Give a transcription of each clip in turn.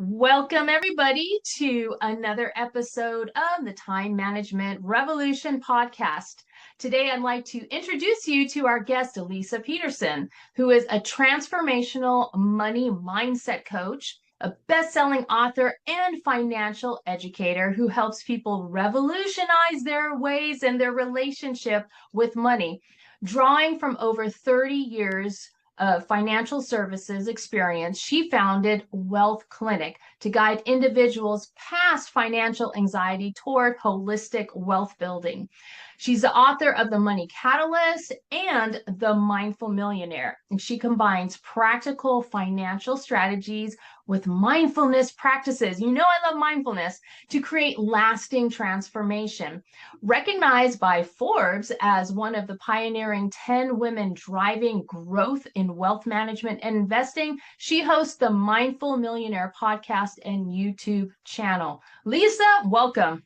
Welcome, everybody, to another episode of the Time Management Revolution podcast. Today, I'd like to introduce you to our guest, Leisa Peterson, who is a transformational money mindset coach, a best-selling author, and financial educator who helps people revolutionize their ways and their relationship with money, drawing from over 30 years of financial services experience. She founded WealthClinic to guide individuals past financial anxiety toward holistic wealth building. She's the author of The Money Catalyst and The Mindful Millionaire, and she combines practical financial strategies with mindfulness practices. You know, I love mindfulness to create lasting transformation. Recognized by Forbes as one of the pioneering 10 women driving growth in wealth management and investing, she hosts the Mindful Millionaire podcast and YouTube channel. Leisa, welcome.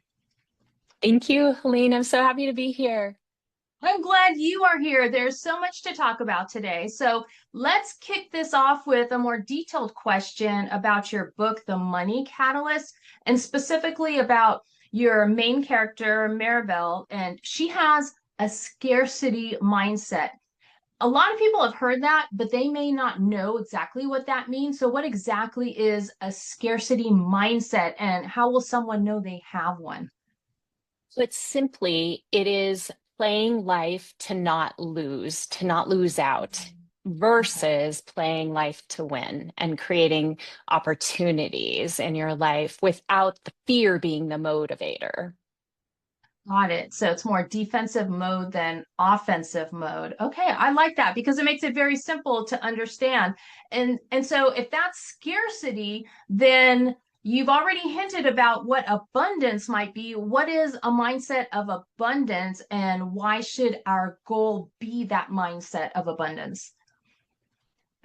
Thank you, Helene. I'm so happy to be here. I'm glad you are here. There's so much to talk about today. So let's kick this off with a more detailed question about your book, The Money Catalyst, and specifically about your main character, Maribel, and she has a scarcity mindset. A lot of people have heard that, but they may not know exactly what that means. So what exactly is a scarcity mindset, and how will someone know they have one? So it is playing life to not lose out versus playing life to win and creating opportunities in your life without the fear being the motivator. Got it. So it's more defensive mode than offensive mode. Okay, I like that because it makes it very simple to understand. And so if that's scarcity, then you've already hinted about what abundance might be. What is a mindset of abundance, and why should our goal be that mindset of abundance?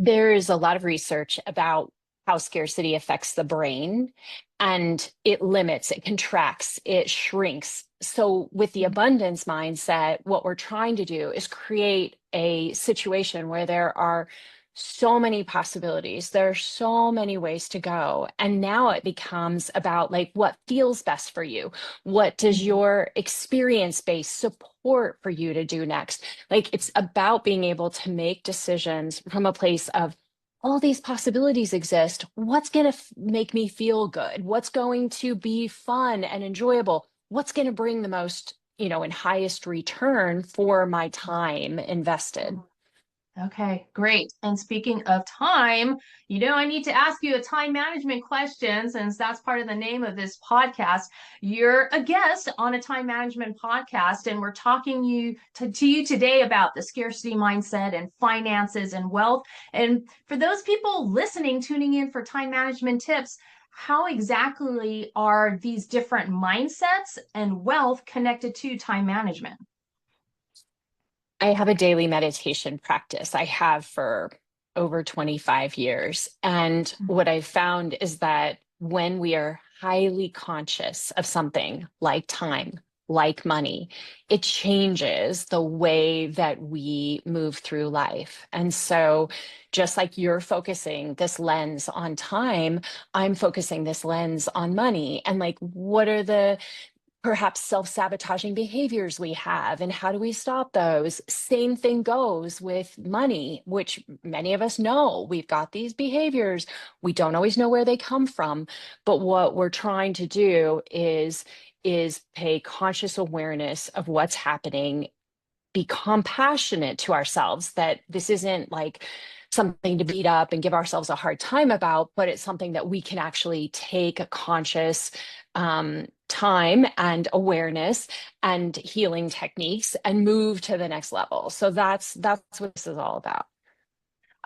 There is a lot of research about how scarcity affects the brain, and it limits, it contracts, it shrinks. So with the abundance mindset, what we're trying to do is create a situation where there are so many possibilities. There are so many ways to go. And now it becomes about like what feels best for you. What does your experience base support for you to do next? Like it's about being able to make decisions from a place of all these possibilities exist. What's going to make me feel good? What's going to be fun and enjoyable? What's going to bring the most, and highest return for my time invested? Okay, great. And speaking of time, I need to ask you a time management question since that's part of the name of this podcast. You're a guest on a time management podcast, and we're talking to you today about the scarcity mindset and finances and wealth. And for those people listening, tuning in for time management tips, how exactly are these different mindsets and wealth connected to time management? I have a daily meditation practice. I have for over 25 years. And what I've found is that when we are highly conscious of something like time, like money, it changes the way that we move through life. And so just like you're focusing this lens on time, I'm focusing this lens on money. And like, what are the perhaps self-sabotaging behaviors we have, and how do we stop those? Same thing goes with money, which many of us know we've got these behaviors. We don't always know where they come from, but what we're trying to do is pay conscious awareness of what's happening, be compassionate to ourselves, that this isn't like something to beat up and give ourselves a hard time about, but it's something that we can actually take a conscious time and awareness and healing techniques and move to the next level. So that's what this is all about.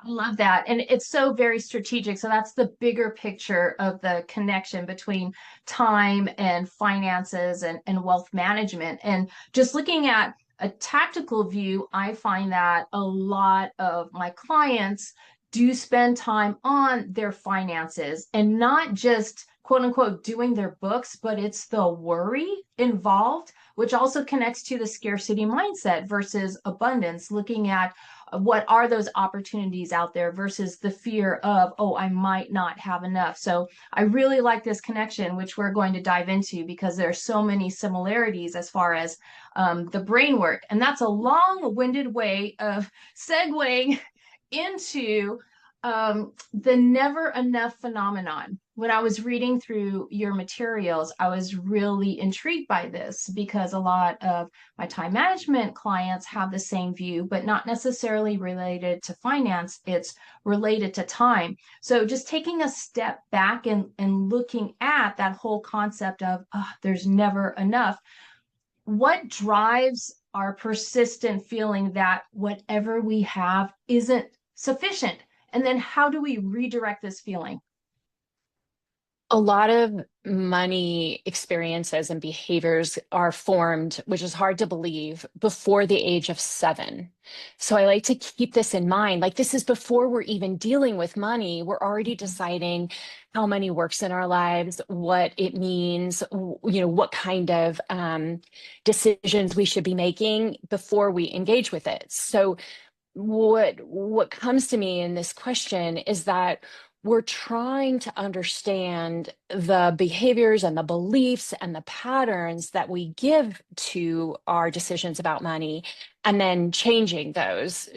I love that. And it's so very strategic. So that's the bigger picture of the connection between time and finances and wealth management. And just looking at a tactical view, I find that a lot of my clients do spend time on their finances and not just quote unquote doing their books, but it's the worry involved, which also connects to the scarcity mindset versus abundance, looking at what are those opportunities out there versus the fear of, oh, I might not have enough. So I really like this connection, which we're going to dive into because there are so many similarities as far as the brain work. And that's a long-winded way of segueing into the never enough phenomenon. When I was reading through your materials, I was really intrigued by this because a lot of my time management clients have the same view, but not necessarily related to finance. It's related to time. So just taking a step back and looking at that whole concept of there's never enough. What drives our persistent feeling that whatever we have isn't sufficient? And then how do we redirect this feeling? A lot of money experiences and behaviors are formed, which is hard to believe, before the age of 7. So I like to keep this in mind. Like, this is before we're even dealing with money. We're already deciding how money works in our lives, what it means, what kind of decisions we should be making before we engage with it. So what comes to me in this question is that we're trying to understand the behaviors and the beliefs and the patterns that we give to our decisions about money, and then changing those,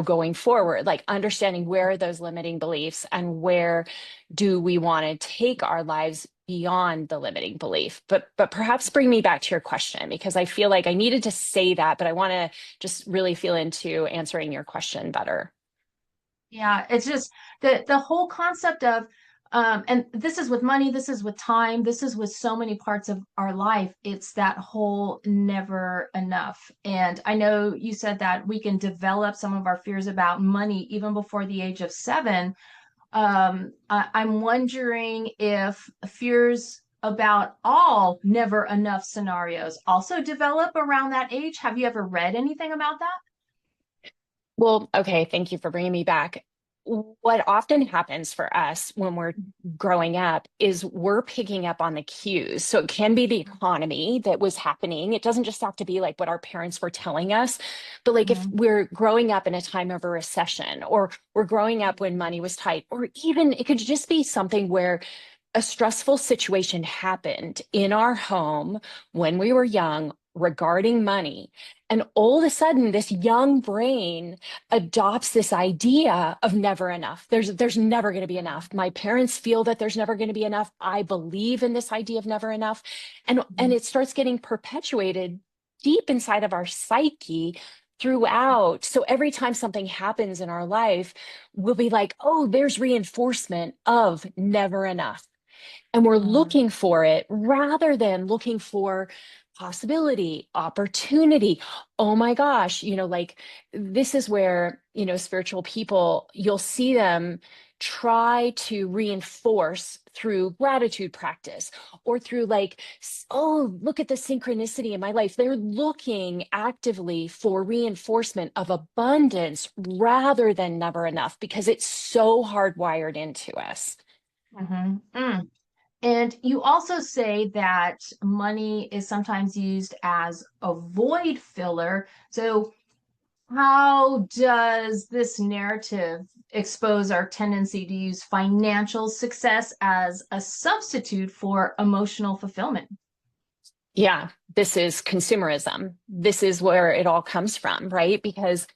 going forward, like understanding where are those limiting beliefs and where do we want to take our lives beyond the limiting belief. But perhaps bring me back to your question, because I feel like I needed to say that, but I want to just really feel into answering your question better. Yeah, it's just the whole concept of and this is with money, this is with time, this is with so many parts of our life. It's that whole never enough. And I know you said that we can develop some of our fears about money even before the age of 7. I'm wondering if fears about all never enough scenarios also develop around that age. Have you ever read anything about that? Well, okay, thank you for bringing me back. What often happens for us when we're growing up is we're picking up on the cues. So it can be the economy that was happening. It doesn't just have to be like what our parents were telling us, but like if Mhm. we're growing up in a time of a recession, or we're growing up when money was tight, or even it could just be something where a stressful situation happened in our home when we were young regarding money. And all of a sudden, this young brain adopts this idea of never enough. There's never going to be enough. My parents feel that there's never going to be enough. I believe in this idea of never enough. And it starts getting perpetuated deep inside of our psyche throughout. So every time something happens in our life, we'll be like, oh, there's reinforcement of never enough. And we're Mhm. looking for it rather than looking for possibility, opportunity. Oh my gosh, like this is where, spiritual people, you'll see them try to reinforce through gratitude practice, or through like, oh, look at the synchronicity in my life. They're looking actively for reinforcement of abundance rather than never enough, because it's so hardwired into us. Mhm. Mm. And you also say that money is sometimes used as a void filler. So, how does this narrative expose our tendency to use financial success as a substitute for emotional fulfillment? Yeah, this is consumerism. This is where it all comes from, right? Because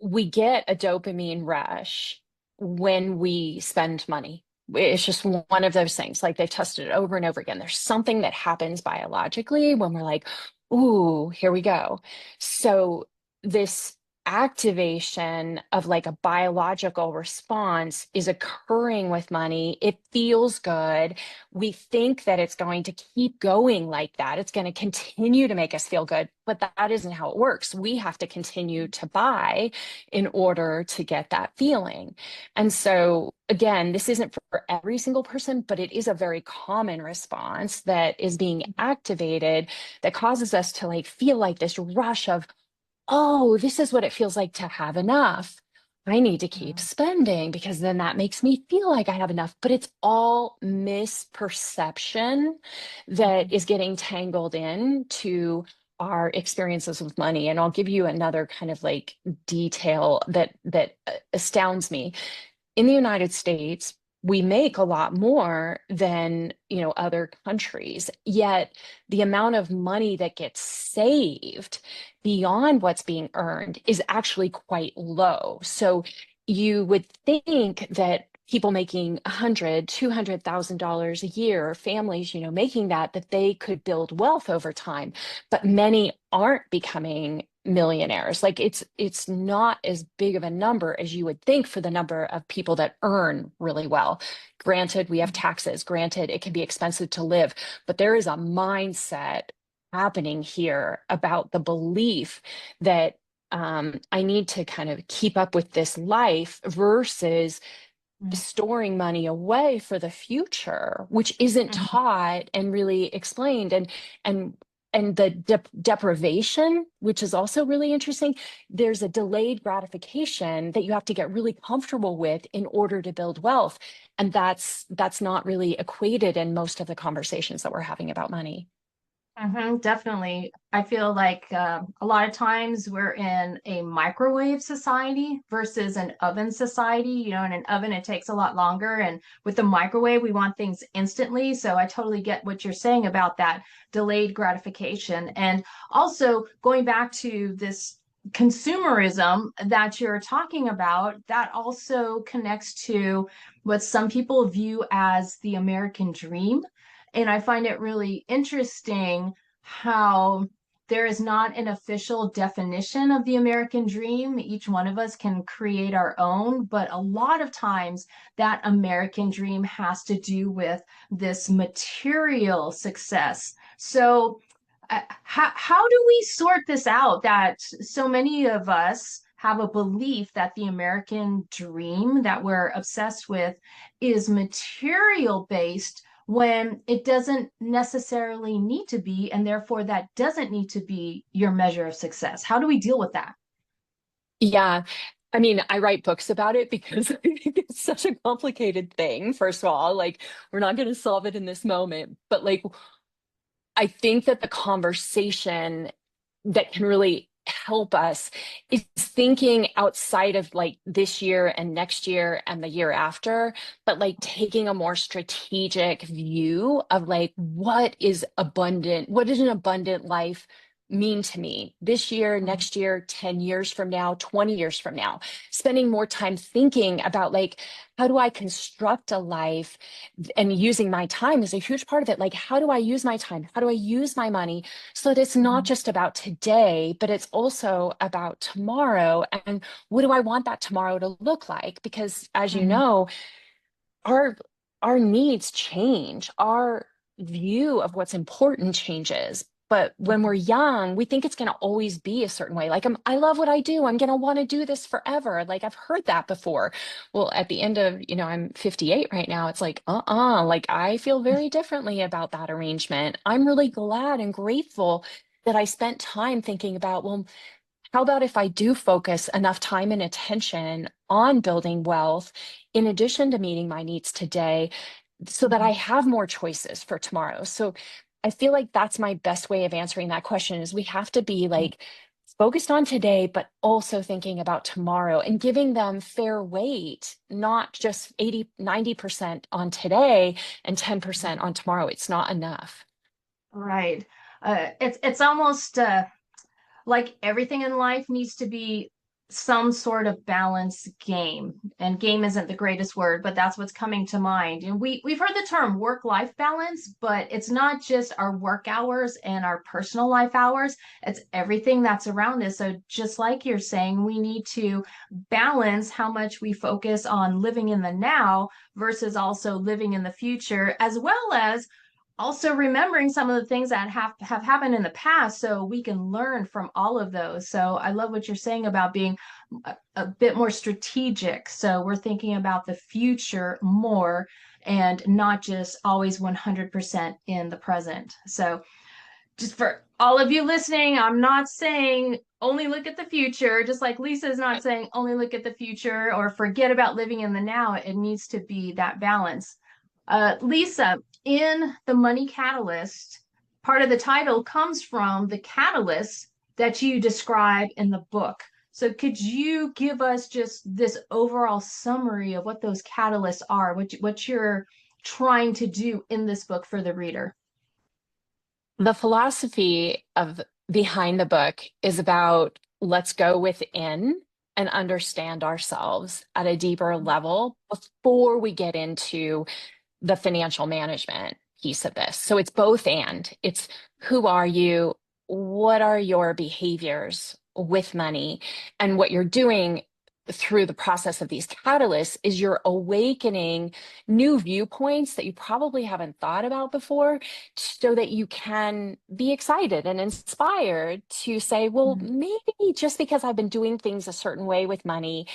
we get a dopamine rush when we spend money. It's just one of those things. Like, they've tested it over and over again. There's something that happens biologically when we're like, ooh, here we go. So this activation of like a biological response is occurring with money. It feels good. We think that it's going to keep going like that. It's going to continue to make us feel good, but that isn't how it works. We have to continue to buy in order to get that feeling. And so, again, this isn't for every single person, but it is a very common response that is being activated that causes us to like feel like this rush of, oh, this is what it feels like to have enough. I need to keep Mhm. spending because then that makes me feel like I have enough. But it's all misperception that Mhm. is getting tangled in to our experiences with money. And I'll give you another kind of like detail that astounds me. In the United States, we make a lot more than, other countries. Yet the amount of money that gets saved beyond what's being earned is actually quite low. So you would think that people making $100,000, $200,000 a year, families, making that they could build wealth over time, but many aren't becoming millionaires. Like it's not as big of a number as you would think for the number of people that earn really well. Granted, we have taxes. Granted, it can be expensive to live, but there is a mindset happening here about the belief that I need to kind of keep up with this life versus storing money away for the future, which isn't Mhm. taught and really explained. And and the deprivation, which is also really interesting. There's a delayed gratification that you have to get really comfortable with in order to build wealth, and that's not really equated in most of the conversations that we're having about money. Definitely. I feel like a lot of times we're in a microwave society versus an oven society. In an oven, it takes a lot longer. And with the microwave, we want things instantly. So I totally get what you're saying about that delayed gratification. And also going back to this consumerism that you're talking about, that also connects to what some people view as the American dream. And I find it really interesting how there is not an official definition of the American dream. Each one of us can create our own, but a lot of times that American dream has to do with this material success. So, how do we sort this out that so many of us have a belief that the American dream that we're obsessed with is material based when it doesn't necessarily need to be, and therefore that doesn't need to be your measure of success? How do we deal with that? Yeah. I mean, I write books about it because I think it's such a complicated thing. First of all, like we're not going to solve it in this moment, but like I think that the conversation that can really help us is thinking outside of like this year and next year and the year after, but like taking a more strategic view of like what does an abundant life mean to me this year, Mhm. next year, 10 years from now, 20 years from now, spending more time thinking about like, how do I construct a life, and using my time is a huge part of it. Like, how do I use my time? How do I use my money so that it's not Mhm. just about today, but it's also about tomorrow? And what do I want that tomorrow to look like? Because as you Mhm. know, our our needs change, our view of what's important changes. But when we're Mhm. young, we think it's going to always be a certain way. Like, I love what I do. I'm going to want to do this forever. Like, I've heard that before. Well, at the end of, I'm 58 right now. It's like, like I feel very differently about that arrangement. I'm really glad and grateful that I spent time thinking about, well, how about if I do focus enough time and attention on building wealth in addition to meeting my needs today so that I Mhm. have more choices for tomorrow? So I feel like that's my best way of answering that question is we have to be like focused on today, but also thinking about tomorrow and giving them fair weight, not just 80, 90% on today and 10% on tomorrow. It's not enough. Right. It's almost like everything in life needs to be some sort of balance game. And game isn't the greatest word, but that's what's coming to mind. And we've heard the term work-life balance, but it's not just our work hours and our personal life hours. It's everything that's around us. So just like you're saying, we need to balance how much we focus on living in the now versus also living in the future, as well as also remembering some of the things that have happened in the past so we can learn from all of those. So I love what you're saying about being a bit more strategic, so we're thinking about the future more and not just always 100% in the present. So just for all of you listening, I'm not saying only look at the future, just like Leisa is not saying only look at the future or forget about living in the now. It needs to be that balance. Leisa, in the Money Catalyst, part of the title comes from the catalyst that you describe in the book. So could you give us just this overall summary of what those catalysts are, what you're trying to do in this book for the reader? The philosophy of behind the book is about let's go within and understand ourselves at a deeper level before we get into the financial management piece of this. So it's both and it's who are you? What are your behaviors with money? And what you're doing through the process of these catalysts is you're awakening new viewpoints that you probably haven't thought about before so that you can be excited and inspired to say, well, maybe just because I've been doing things a certain way with money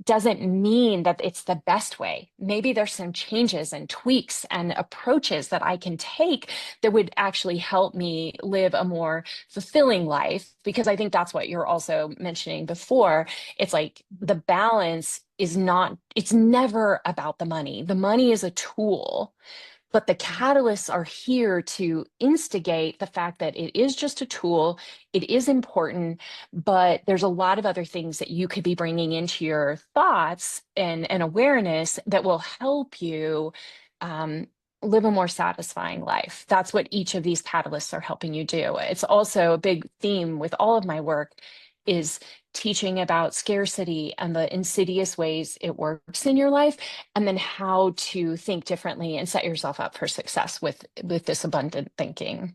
doesn't mean that it's the best way. Maybe there's some changes and tweaks and approaches that I can take that would actually help me live a more fulfilling life. Because I think that's what you're also mentioning before. It's like the balance is not, it's never about the money. The money is a tool. But the catalysts are here to instigate the fact that it is just a tool, it is important, but there's a lot of other things that you could be bringing into your thoughts and awareness that will help you live a more satisfying life. That's what each of these catalysts are helping you do. It's also a big theme with all of my work is teaching about scarcity and the insidious ways it works in your life, and then how to think differently and set yourself up for success with this abundant thinking.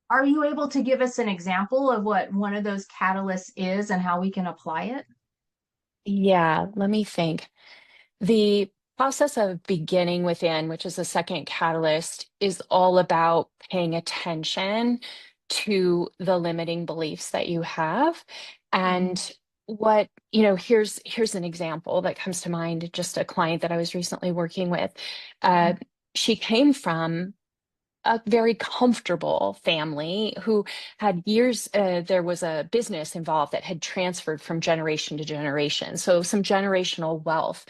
Are you able to give us an example of what one of those catalysts is and how we can apply it? Yeah, let me think. The process of beginning within, which is the second catalyst, is all about paying attention to the limiting beliefs that you have. And what, here's an example that comes to mind, just a client that I was recently working with. She came from a very comfortable family who had years, there was a business involved that had transferred from generation to generation. So some generational wealth.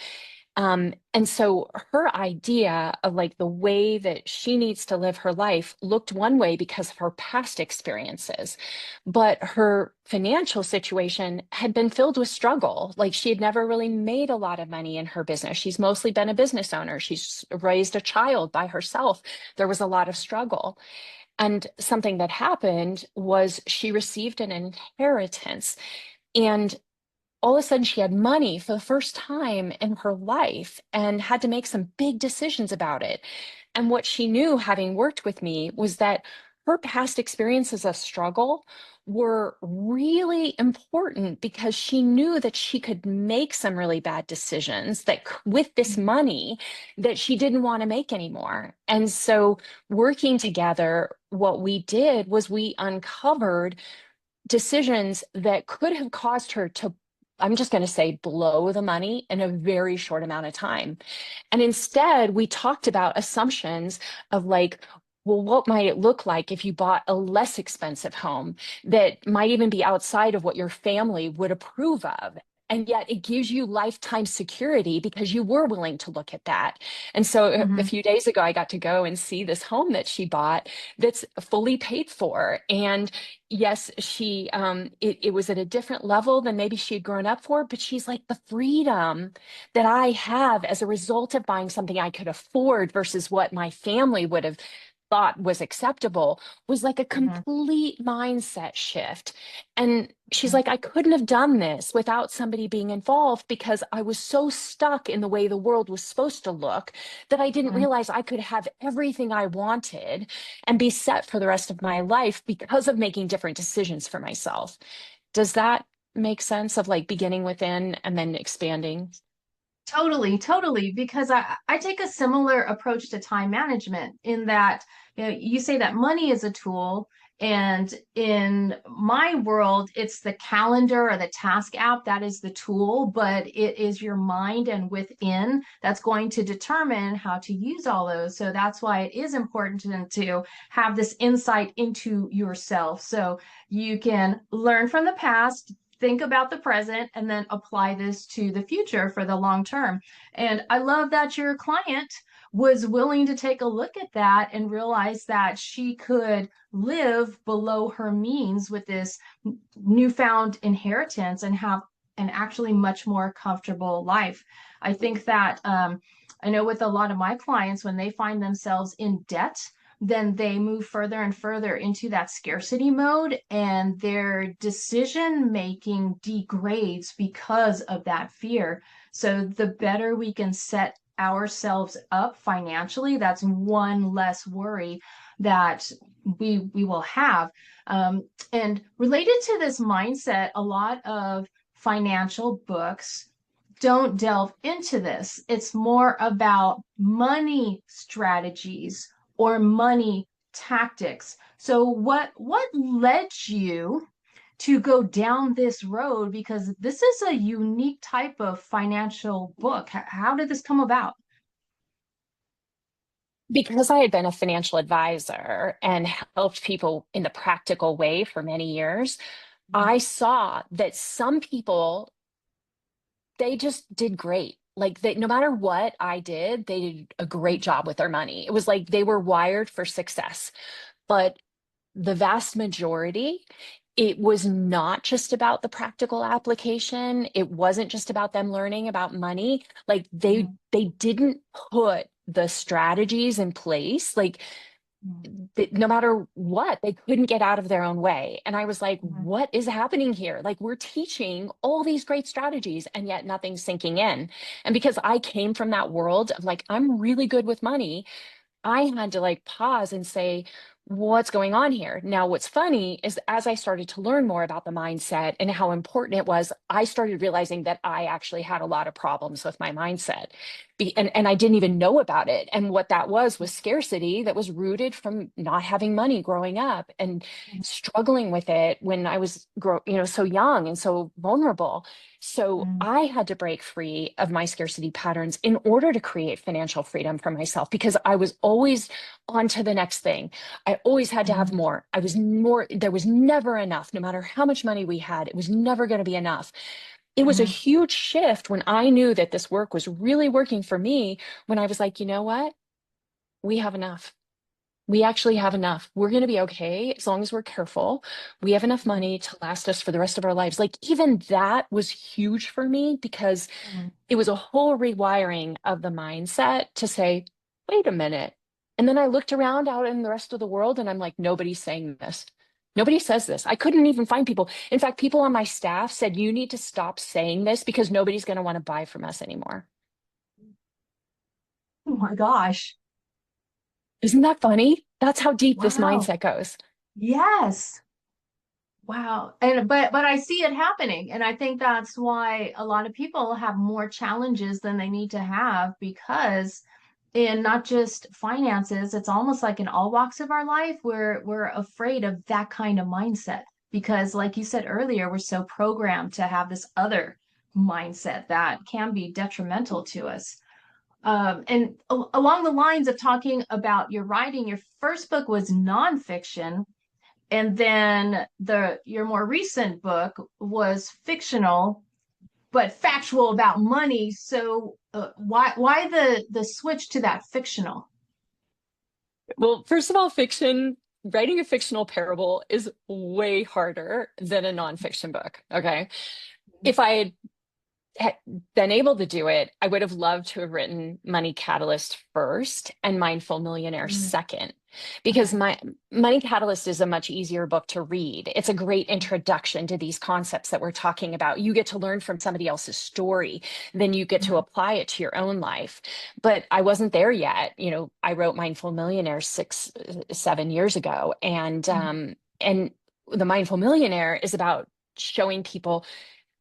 And so her idea of like the way that she needs to live her life looked one way because of her past experiences, but her financial situation had been filled with struggle. Like she had never really made a lot of money in her business. She's mostly been a business owner. She's raised a child by herself. There was a lot of struggle. And something that happened was she received an inheritance. And all of a sudden she had money for the first time in her life and had to make some big decisions about it. And what she knew, having worked with me, was that her past experiences of struggle were really important because she knew that she could make some really bad decisions that with this money that she didn't want to make anymore. And so working together, what we did was we uncovered decisions that could have caused her to, I'm just going to say, blow the money in a very short amount of time. And instead, we talked about assumptions of like, well, what might it look like if you bought a less expensive home that might even be outside of what your family would approve of? And yet it gives you lifetime security because you were willing to look at that. And so a few days ago, I got to go and see this home that she bought that's fully paid for. And yes, it was at a different level than maybe she had grown up for, but she's like, the freedom that I have as a result of buying something I could afford versus what my family would have thought was acceptable was like a complete mindset shift. And she's like, I couldn't have done this without somebody being involved because I was so stuck in the way the world was supposed to look that I didn't realize I could have everything I wanted and be set for the rest of my life because of making different decisions for myself. Does that make sense of like beginning within and then expanding? Totally, totally. Because I take a similar approach to time management in that, you say that money is a tool. And in my world, it's the calendar or the task app that is the tool, but it is your mind and within that's going to determine how to use all those. So that's why it is important to have this insight into yourself. So you can learn from the past, think about the present and then apply this to the future for the long term. And I love that your client was willing to take a look at that and realize that she could live below her means with this newfound inheritance and have an actually much more comfortable life. I think that I know with a lot of my clients, when they find themselves in debt, then they move further and further into that scarcity mode, and their decision making degrades because of that fear. So the better we can set ourselves up financially, that's one less worry that we will have. And related to this mindset, a lot of financial books don't delve into this. It's more about money strategies or money tactics. So what led you to go down this road? Because this is a unique type of financial book. How did this come about? Because I had been a financial advisor and helped people in the practical way for many years, I saw that some people, they just did great. Like they, no matter what I did, they did a great job with their money. It was like they were wired for success. But the vast majority, it was not just about the practical application. It wasn't just about them learning about money. Like Mhm, they didn't put the strategies in place. Like no matter what, they couldn't get out of their own way. And I was like, mhm, what is happening here? Like, we're teaching all these great strategies, and yet nothing's sinking in. And because I came from that world of like, I'm really good with money, I had to like pause and say, what's going on here? Now, what's funny is as I started to learn more about the mindset and how important it was, I started realizing that I actually had a lot of problems with my mindset. And I didn't even know about it. And what that was scarcity that was rooted from not having money growing up and struggling with it when I was so young and so vulnerable. So mhm, I had to break free of my scarcity patterns in order to create financial freedom for myself because I was always on to the next thing. I always had to have mhm, more. There was never enough. No matter how much money we had, it was never going to be enough. It was a mhm, huge shift when I knew that this work was really working for me, when I was like, you know what? We have enough. We actually have enough. We're going to be okay as long as we're careful. We have enough mhm, money to last us for the rest of our lives. Like, even that was huge for me because mhm. it was a whole rewiring of the mindset to say, wait a minute. And then I looked around out in the rest of the world and I'm like, nobody's saying this. Nobody says this. I couldn't even find people. In fact, people on my staff said, you need to stop saying this because nobody's going to want to buy from us anymore. Oh my gosh. Isn't that funny? That's how deep this Wow. mindset goes. Yes. Wow. And but I see it happening. And I think that's why a lot of people have more challenges than they need to have because in not just finances, it's almost like in all walks of our life, we're afraid of that kind of mindset. Because like you said earlier, we're so programmed to have this other mindset that can be detrimental to us. And along the lines of talking about your writing, your first book was nonfiction, and then the your more recent book was fictional but factual about money. So why the switch to that fictional? Well, first of all, writing a fictional parable is way harder than a nonfiction book. Okay. If I had been able to do it, I would have loved to have written Money Catalyst first and Mindful Millionaire Mm, second, because okay. my Money Catalyst is a much easier book to read. It's a great introduction to these concepts that we're talking about. You get to learn from somebody else's story, then you get to Mhm, apply it to your own life. But I wasn't there yet. I wrote Mindful Millionaire 7 years ago, and the Mindful Millionaire is about showing people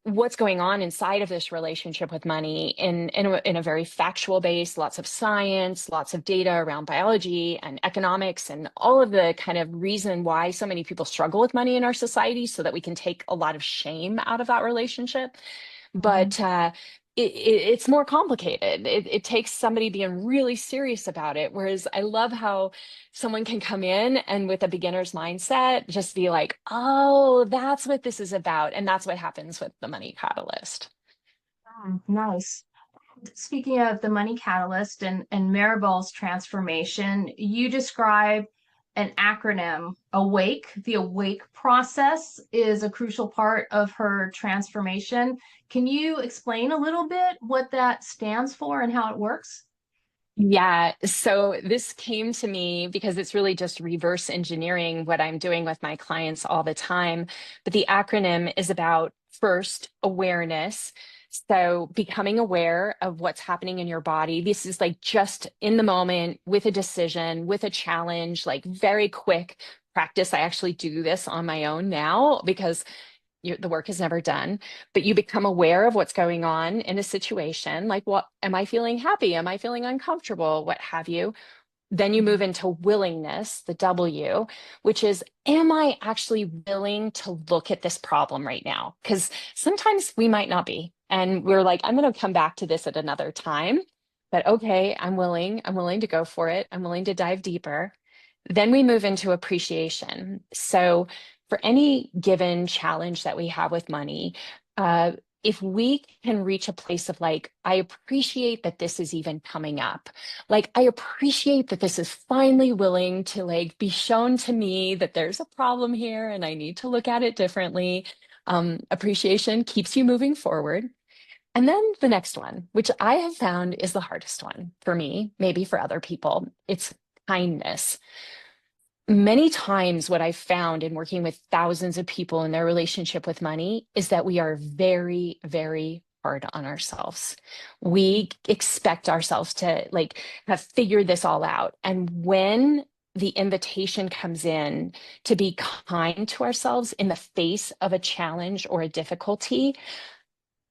what's going on inside of this relationship with money in a very factual base, lots of science, lots of data around biology and economics and all of the kind of reason why so many people struggle with money in our society so that we can take a lot of shame out of that relationship. mhm, But it's more complicated. It takes somebody being really serious about it. Whereas I love how someone can come in and with a beginner's mindset, just be like, oh, that's what this is about. And that's what happens with the money catalyst. Nice. Speaking of the money catalyst and Maribel's transformation, you describe an acronym, AWAKE. The AWAKE process is a crucial part of her transformation. Can you explain a little bit what that stands for and how it works? Yeah, so this came to me because it's really just reverse engineering what I'm doing with my clients all the time. But the acronym is about first awareness. So becoming aware of what's happening in your body. This is like just in the moment with a decision, with a challenge, like very quick practice. I actually do this on my own now because the work is never done, but you become aware of what's going on in a situation. Like, what am I feeling happy? Am I feeling uncomfortable? What have you? Then you Mhm. move into willingness, the W, which is, am I actually willing to look at this problem right now? Because sometimes we might not be. And we're like, I'm going to come back to this at another time. But okay, I'm willing. I'm willing to go for it. I'm willing to dive deeper. Then we move into appreciation. So, for any given challenge that we have with money, if we can reach a place of like, I appreciate that this is even coming up. Like, I appreciate that this is finally willing to like be shown to me that there's a problem here and I need to look at it differently. Appreciation keeps you moving forward. And then the next one, which I have found is the hardest one for me, maybe for other people, it's kindness. Many times, what I've found in working with thousands of people in their relationship with money is that we are very, very hard on ourselves. We expect ourselves to like have figured this all out. And when the invitation comes in to be kind to ourselves in the face of a challenge or a difficulty,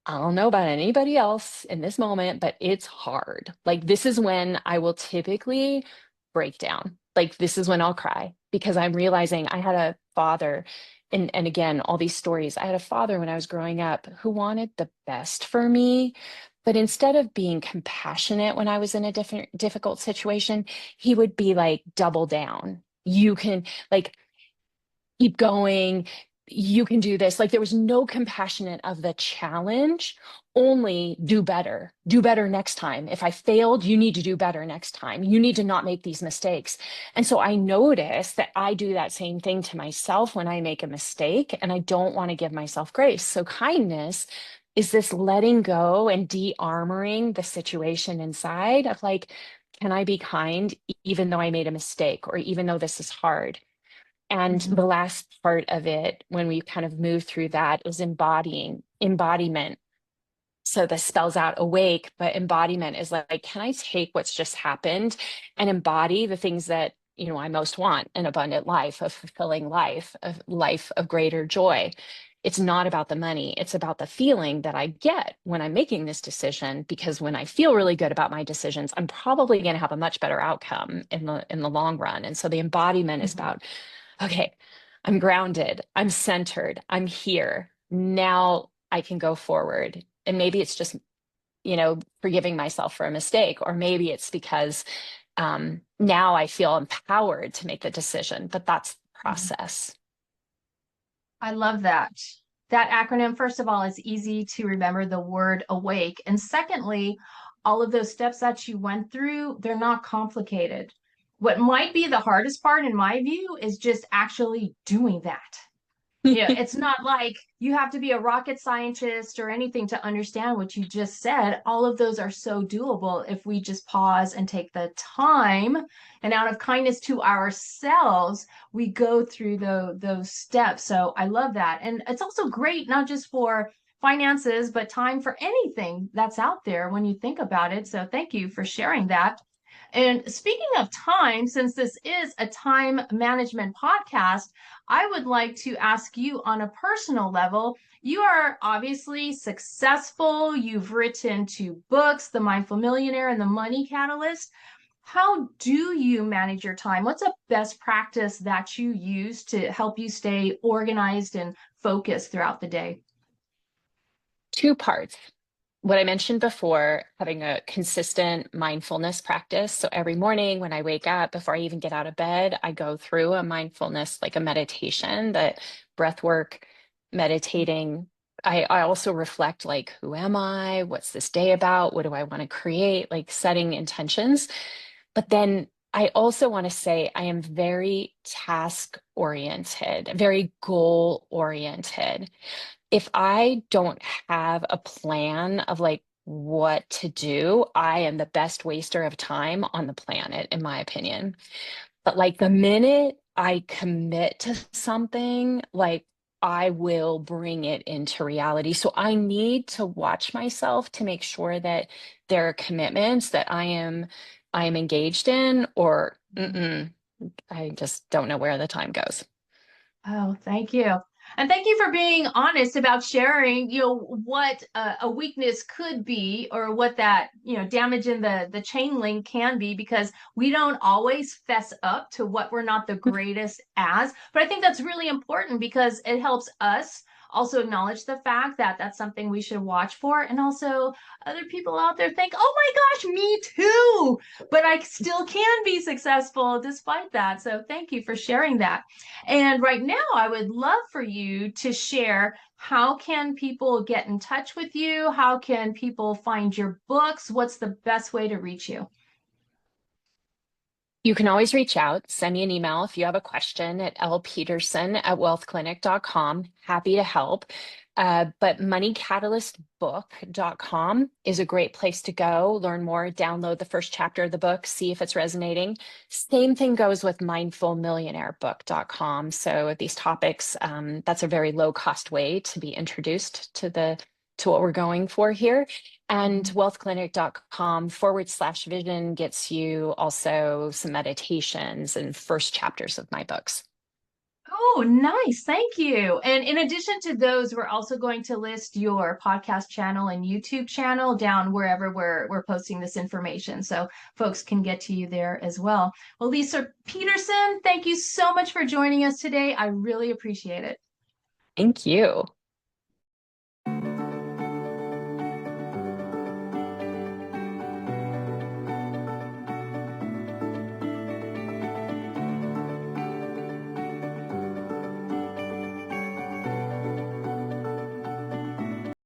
I don't know about anybody else in this moment, but it's hard. Like, this is when I will typically break down. Like, this is when I'll cry because I'm realizing I had a father, and again, all these stories. I had a father when I was growing up who wanted the best for me, but instead of being compassionate when I was in a difficult situation, he would be like, double down. You can, like, keep going. You can do this. Like, there was no compassionate of the challenge, only do better next time. If I failed, you need to do better next time. You need to not make these mistakes. And so I notice that I do that same thing to myself when I make a mistake, and I don't want to give myself grace. So kindness is this letting go and de-armoring the situation inside of like, can I be kind even though I made a mistake or even though this is hard? And Mhm. the last part of it, when we kind of move through that, is embodiment. So this spells out awake, but embodiment is like, can I take what's just happened and embody the things that, I most want: an abundant life, a fulfilling life, a life of greater joy. It's not about the money. It's about the feeling that I get when I'm making this decision, because when I feel really good about my decisions, I'm probably going to have a much better outcome in the long run. And so the embodiment is Mhm. about, okay, I'm grounded, I'm centered, I'm here. Now I can go forward. And maybe it's just, forgiving myself for a mistake, or maybe it's because now I feel empowered to make the decision, but that's the Mhm. process. I love that. That acronym, first of all, is easy to remember the word awake. And secondly, all of those steps that you went through, they're not complicated. What might be the hardest part, in my view, is just actually doing that. Yeah, it's not like you have to be a rocket scientist or anything to understand what you just said. All of those are so doable if we just pause and take the time, and out of kindness to ourselves, we go through those steps. So I love that. And it's also great, not just for finances, but time for anything that's out there when you think about it. So thank you for sharing that. And speaking of time, since this is a time management podcast, I would like to ask you on a personal level. You are obviously successful. You've written two books, The Mindful Millionaire and The Money Catalyst. How do you manage your time? What's a best practice that you use to help you stay organized and focused throughout the day? Two parts. what I mentioned before, having a consistent mindfulness practice. So every morning when I wake up, before I even get out of bed, I go through a mindfulness, like a meditation, that breath work, meditating. I also reflect, like, who am I? What's this day about? What do I want to create? Like setting intentions. But then I also want to say I am very task oriented, very goal oriented. If I don't have a plan of like what to do, I am the best waster of time on the planet, in my opinion. But like the minute I commit to something, like I will bring it into reality. So I need to watch myself to make sure that there are commitments that I am engaged in, or I just don't know where the time goes. Oh, thank you. And thank you for being honest about sharing, what a weakness could be, or what that, damage in the chain link can be, because we don't always fess up to what we're not the greatest as. But I think that's really important because it helps us also acknowledge the fact that that's something we should watch for. And also other people out there think, oh my gosh, me too, but I still can be successful despite that. So thank you for sharing that. And right now, I would love for you to share, how can people get in touch with you? How can people find your books? What's the best way to reach you? You can always reach out, send me an email if you have a question at lpeterson@wealthclinic.com. Happy to help. But moneycatalyst.book.com is a great place to go, learn more, download the first chapter of the book, see if it's resonating. Same thing goes with mindfulmillionairebook.com. So these topics, that's a very low cost way to be introduced to what we're going for here. And wealthclinic.com/vision gets you also some meditations and first chapters of my books. Oh, nice. Thank you. And in addition to those, we're also going to list your podcast channel and YouTube channel down wherever we're posting this information, so folks can get to you there as well. Well, Leisa Peterson, thank you so much for joining us today. I really appreciate it. Thank you.